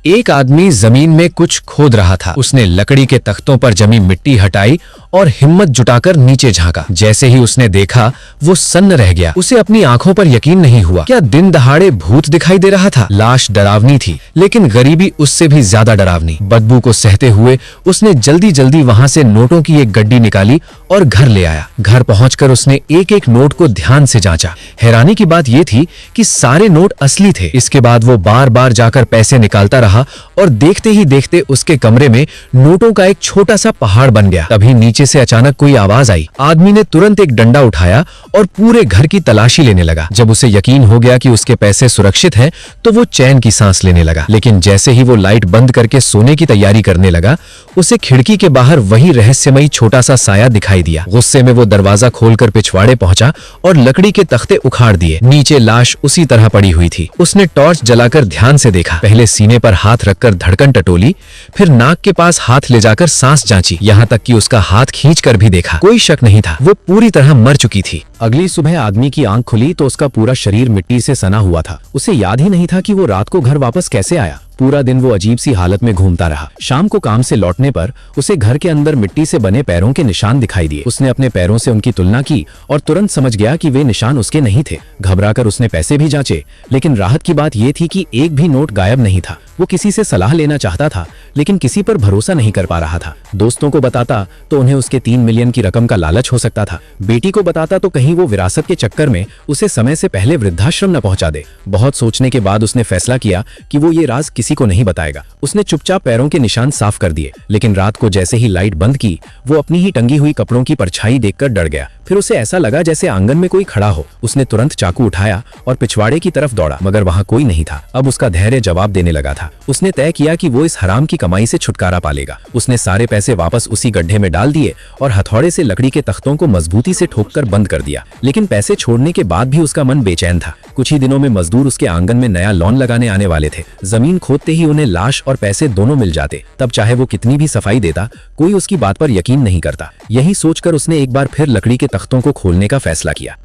एक आदमी जमीन में कुछ खोद रहा था। उसने लकड़ी के तख्तों पर जमी मिट्टी हटाई और हिम्मत जुटाकर नीचे झांका। जैसे ही उसने देखा वो सन्न रह गया। उसे अपनी आंखों पर यकीन नहीं हुआ। क्या दिन दहाड़े भूत दिखाई दे रहा था? लाश डरावनी थी, लेकिन गरीबी उससे भी ज्यादा डरावनी। बदबू को सहते हुए उसने जल्दी जल्दी वहां से नोटों की एक गड्डी निकाली और घर ले आया। घर पहुंचकर उसने एक एक नोट को ध्यान से जांचा। हैरानी की बात यह थी कि सारे नोट असली थे। इसके बाद वो बार बार जाकर पैसे निकालता रहा और देखते ही देखते उसके कमरे में नोटों का एक छोटा सा पहाड़ बन गया। तभी नीचे से अचानक कोई आवाज आई। आदमी ने तुरंत एक डंडा उठाया और पूरे घर की तलाशी लेने लगा। जब उसे यकीन हो गया कि उसके पैसे सुरक्षित हैं, तो वो चैन की सांस लेने लगा। लेकिन जैसे ही वो लाइट बंद करके सोने की तैयारी करने लगा, उसे खिड़की के बाहर वही रहस्यमयी छोटा सा साया दिखाई दिया। गुस्से में वो दरवाजा खोलकर पिछवाड़े पहुंचा और लकड़ी के तख्ते उखाड़ दिए। नीचे लाश उसी तरह पड़ी हुई थी। उसने टॉर्च जलाकर ध्यान से देखा। पहले सीने पर हाथ रखकर धड़कन टटोली, फिर नाक के पास हाथ ले जाकर सांस जांची, यहाँ तक कि उसका हाथ खींचकर भी देखा। कोई शक नहीं था, वो पूरी तरह मर चुकी थी। अगली सुबह आदमी की आंख खुली तो उसका पूरा शरीर मिट्टी से सना हुआ था। उसे याद ही नहीं था कि वो रात को घर वापस कैसे आया। पूरा दिन वो अजीब सी हालत में घूमता रहा। शाम को काम से लौटने पर उसे घर के अंदर मिट्टी से बने पैरों के निशान दिखाई दिए। उसने अपने पैरों से उनकी तुलना की और तुरंत समझ गया कि वे निशान उसके नहीं थे। घबराकर उसने पैसे भी जांचे, लेकिन राहत की बात यह थी कि एक भी नोट गायब नहीं था। वो किसी से सलाह लेना चाहता था, लेकिन किसी पर भरोसा नहीं कर पा रहा था। दोस्तों को बताता तो उन्हें उसके 3 मिलियन की रकम का लालच हो सकता था। बेटी को बताता तो कहीं वो विरासत के चक्कर में उसे समय से पहले वृद्धाश्रम न पहुंचा दे। बहुत सोचने के बाद उसने फैसला किया कि वो ये राज किसी को नहीं बताएगा। उसने चुपचाप पैरों के निशान साफ कर दिए, लेकिन रात को जैसे ही लाइट बंद की, वो अपनी ही टंगी हुई कपड़ों की परछाई देखकर डर गया। फिर उसे ऐसा लगा जैसे आंगन में कोई खड़ा हो। उसने तुरंत चाकू उठाया और पिछवाड़े की तरफ दौड़ा, मगर वहां कोई नहीं था। अब उसका धैर्य जवाब देने लगा था। उसने तय किया कि वो इस हराम की कमाई से छुटकारा पालेगा। उसने सारे पैसे वापस उसी गड्ढे में डाल दिए और हथौड़े से लकड़ी के तख्तों को मजबूती से ठोककर बंद कर दिया। लेकिन पैसे छोड़ने के बाद भी उसका मन बेचैन था। कुछ ही दिनों में मजदूर उसके आंगन में नया लॉन लगाने आने वाले थे। जमीन खोदते ही उन्हें लाश और पैसे दोनों मिल जाते। तब चाहे वो कितनी भी सफाई देता, कोई उसकी बात पर यकीन नहीं करता। यही सोचकर उसने एक बार फिर लकड़ी के तख्तों को खोलने का फैसला किया।